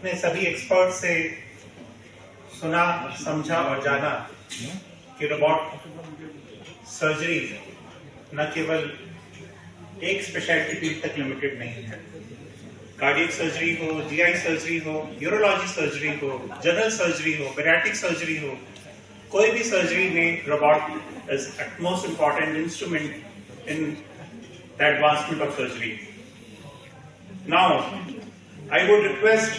अपने सभी एक्सपर्ट से सुना, समझा और जाना कि रोबोट सर्जरी न केवल एक स्पेशलिटी फील्ड तक लिमिटेड नहीं है। कार्डियक सर्जरी हो, जीआई सर्जरी हो, यूरोलॉजी सर्जरी हो, जनरल सर्जरी हो, बैरियाट्रिक सर्जरी हो, कोई भी सर्जरी में robot is most important instrument in the advancement of surgery. Now I would request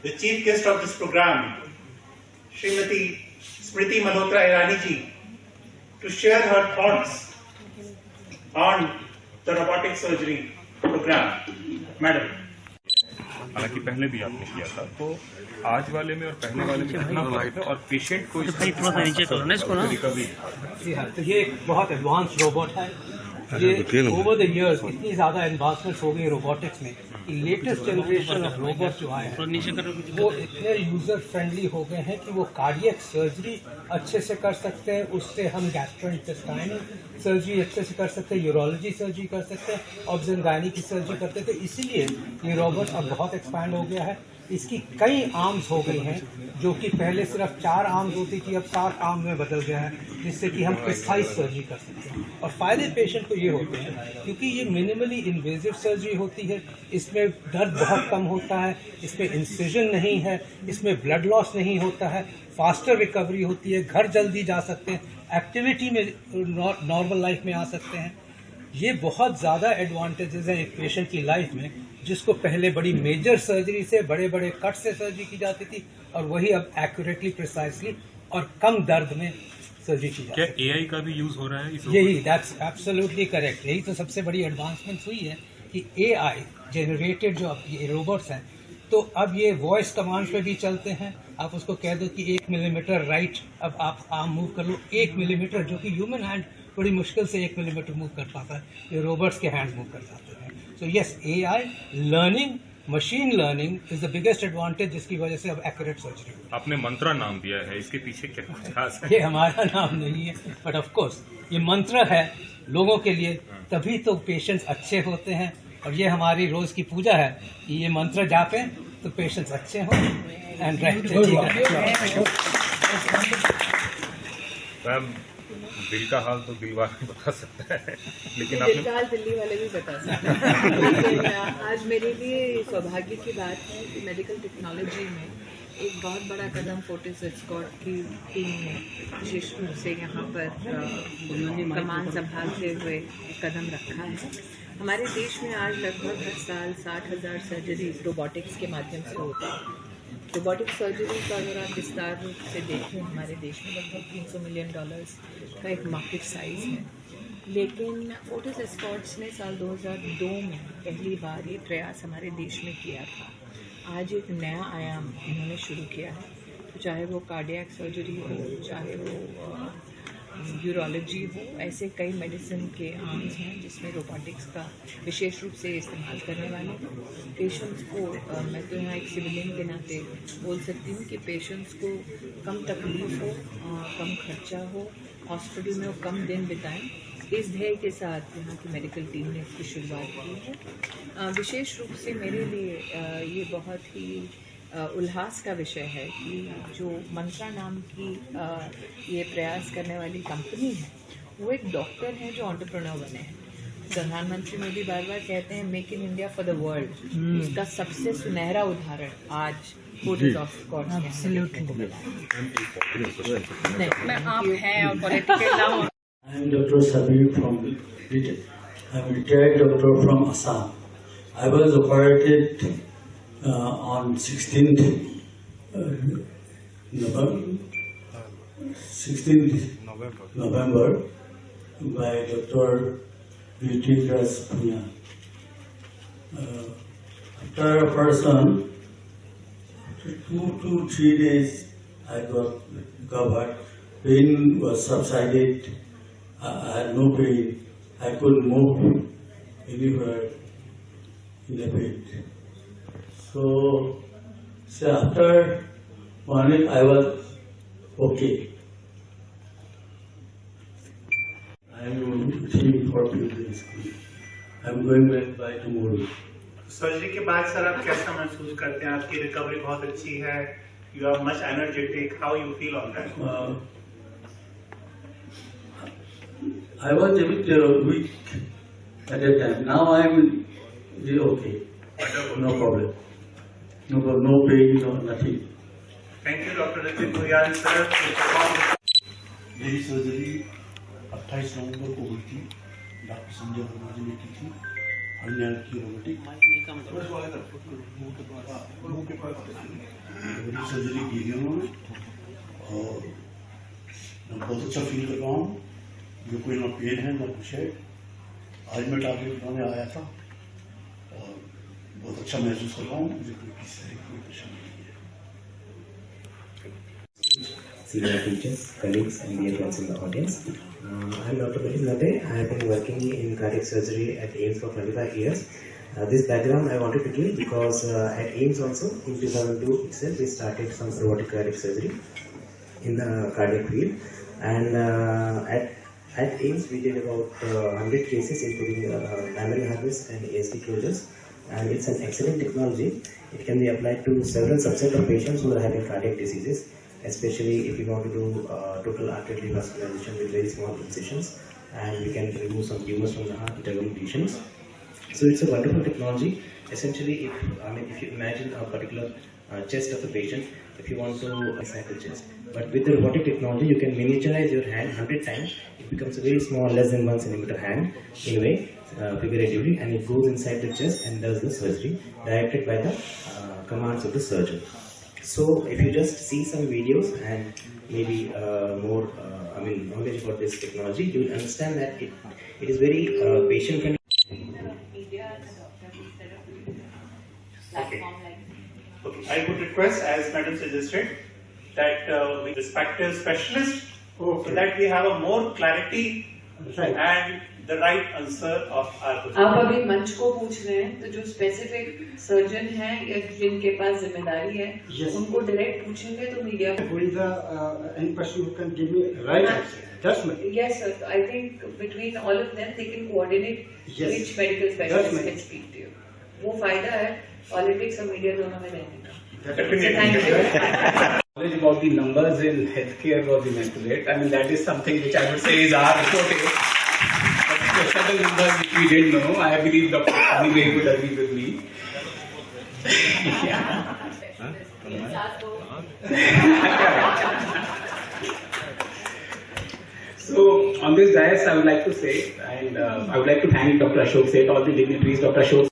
the chief guest of this program, Srimati Smriti Malhotra Irani ji, to share her thoughts on the robotic surgery program. Madam. हालांकि पहले भी आपने किया था, तो आज वाले में और पहले वाले में कितना फर्क है और पेशेंट को रिकवरी। जी हाँ, तो ये बहुत एडवांस रोबोट है। ये ओवर द इयर्स इतनी ज्यादा एडवांसमेंट हो गई रोबोटिक्स में कि लेटेस्ट जनरेशन ऑफ रोबोट जो आए हैं वो इतने यूजर फ्रेंडली हो गए हैं कि वो कार्डियक सर्जरी अच्छे से कर सकते हैं, उससे हम गैस्ट्रोइंटेस्टाइनल सर्जरी अच्छे से कर सकते हैं, यूरोलॉजी सर्जरी कर सकते हैं, ऑब्जन गायनी की सर्जरी करते थे। इसीलिए ये रोबोट अब बहुत एक्सपैंड हो गया है। इसकी कई आर्म्स हो गई हैं, जो कि पहले सिर्फ 4 आर्म्स होती थी, अब 7 आर्म में बदल गया है, जिससे कि हम प्रिसाइज सर्जरी कर सकते हैं। और फायदे पेशेंट को ये होते हैं क्योंकि ये मिनिमली इन्वेजिव सर्जरी होती है, इसमें दर्द बहुत कम होता है, इसमें इंसिजन नहीं है, इसमें ब्लड लॉस नहीं होता है, फास्टर रिकवरी होती है, घर जल्दी जा सकते हैं, एक्टिविटी में नॉर्मल लाइफ में आ सकते हैं। ये बहुत ज़्यादा एडवांटेजेस हैं एक पेशेंट की लाइफ में, जिसको पहले बड़ी मेजर सर्जरी से, बड़े बड़े कट से सर्जरी की जाती थी, और वही अब एक्यूरेटली, प्रिसाइसली और कम दर्द में सर्जरी की जाती है। क्या एआई का भी यूज हो रहा है? यही, दैट्स एब्सोल्युटली करेक्ट। यही तो सबसे बड़ी एडवांसमेंट हुई है कि एआई जनरेटेड जो अब ये रोबोट्स हैं, तो अब ये वॉइस कमांड्स पे भी चलते हैं। आप उसको कह दो कि 1 मिलीमीटर राइट, अब आप आर्म मूव कर लो 1 मिलीमीटर, जो कि ह्यूमन हैंड बड़ी मुश्किल से 1 मिलीमीटर मूव कर पाता है, ये रोबोट्स के हैंड मूव कर जाते हैं। So yes, AI learning, machine learning is the biggest advantage, जिसकी वजह से अब एक्यूरेट सर्जरी। आपने मंत्रा नाम दिया है, इसके पीछे क्या कुछ खास है? ये हमारा नाम नहीं है, बट ऑफ कोर्स ये मंत्र है लोगों के लिए, तभी तो पेशेंट्स अच्छे होते हैं। और ये हमारी रोज की पूजा है कि ये मंत्र जापें तो पेशेंट्स अच्छे हों एंड मैम, दिल का हाल तो दिल वाला बता सकता है, लेकिन दिल का हाल दिल्ली वाले भी बता सकते हैं। लेकिन आज मेरे लिए सौभाग्य की बात है कि मेडिकल टेक्नोलॉजी में एक बहुत बड़ा कदम फोर्टिस एस्कॉर्ट की टीम ने विशेष रूप से यहाँ पर कमान संभालते हुए कदम रखा है। हमारे देश में आज लगभग हर साल 60,000 सर्जरीज रोबोटिक्स के माध्यम से होती है। रोबोटिक सर्जरी का अगर आप विस्तार रूप से देखें, हमारे देश में लगभग $300 मिलियन का एक मार्केट साइज है। लेकिन फोर्टिस एस्कॉर्ट्स ने साल 2002 में पहली बार ये प्रयास हमारे देश में किया था। आज एक नया आयाम इन्होंने शुरू किया है, तो चाहे वो कार्डियक सर्जरी हो, चाहे वो यूरोलॉजी हो, ऐसे कई मेडिसिन के आर्म्स हैं जिसमें रोबोटिक्स का विशेष रूप से इस्तेमाल करने वाले पेशेंट्स को मैं तो यहाँ एक सिविलियन के नाते बोल सकती हूँ कि पेशेंट्स को कम तकलीफ हो, कम खर्चा हो, हॉस्पिटल में वो कम दिन बिताएं, इस ध्येय के साथ यहाँ की मेडिकल टीम ने इसकी शुरुआत की है। विशेष रूप से मेरे लिए ये बहुत ही उल्लास का विषय है कि जो मंत्रा नाम की ये प्रयास करने वाली कंपनी है, वो एक डॉक्टर हैं जो एंटरप्रेन्योर बने हैं। प्रधानमंत्री मोदी बार बार कहते हैं make in India for the world, इसका सबसे सुनहरा उदाहरण आज फोर्टिस एस्कॉर्ट्स ने। I am Dr. Sabir from Britain. I am a retired doctor from Assam. I was operated on 16th November by Dr. Ritikras Punya. After operation, 2 to 3 days I got recovered. Pain was subsided. I had no pain. I could move anywhere in the bed. So after 1 week I was okay. I am waiting for school. I am going back by tomorrow. Surgery के बाद sir आप कैसा महसूस करते हैं? आपकी recovery बहुत अच्छी है, you are much energetic, how you feel on that? I was a bit weak at that time. Now I am really okay. No problem. No problem, no pain, no nothing. Thank you doctor Ritik Guriyan sir. मेरी surgery 28 नवंबर को हुई थी। Doctor Sanjay Verma जी ने की थी। Hernia की robotic surgery की थी उन्होंने और मैं बहुत अच्छा फील कर रहा हूँ। मुझे कोई ना पेन है ना कुछ है। आज मैं टारगेट बनाने आया था और बहुत अच्छा महसूस कर रहा हूँ। मुझे कोई परेशानी नहीं है। Senior teachers, colleagues, and dear friends in the audience. I am Dr. Pratik Nate. I have been working in cardiac surgery at AIIMS for 25 years. This background I wanted to give because at AIIMS also in 2002 itself we started some robotic cardiac surgery in the cardiac field, and at AIIMS we did about 100 cases including primary harvest and ASD closures, and it's an excellent technology. It can be applied to several subset of patients who are having cardiac diseases, especially if you want to do total arterial revascularization with very small incisions, and we can remove some tumors from the heart with abdominal lesions. So it's a wonderful technology. Essentially, if you imagine a particular chest of a patient, if you want to cycle chest, but with the robotic technology, you can miniaturize your hand 100 times. It becomes a very small, less than 1 centimeter hand in a way, figuratively, and it goes inside the chest and does the surgery directed by the commands of the surgeon. So if you just see some videos and maybe more knowledge about this technology, you will understand that it is very patient friendly. Okay, I would request, as Madam suggested, that we respective specialist, so that we have a more clarity and the right answer of our question. आप अभी मंच को पूछ रहे हैं, तो जो specific surgeon हैं या जिनके पास जिम्मेदारी है, उनको डायरेक्ट पूछेंगे तो media Who is any person who can give me right answer? That's me. Yes, sir. I think between all of them, they can coordinate which medical specialist can speak to you. वो फायदा है politics और media दोनों में रहने का. Thank you. Knowledge about the numbers in healthcare was immaculate. I mean, that is something which I would say is our forte. But special numbers which we didn't know, I believe Dr. Anyway would agree with me. So, on this dais, I would like to say, and I would like to thank Dr. Ashok Seth, all the dignitaries, Dr. Ashok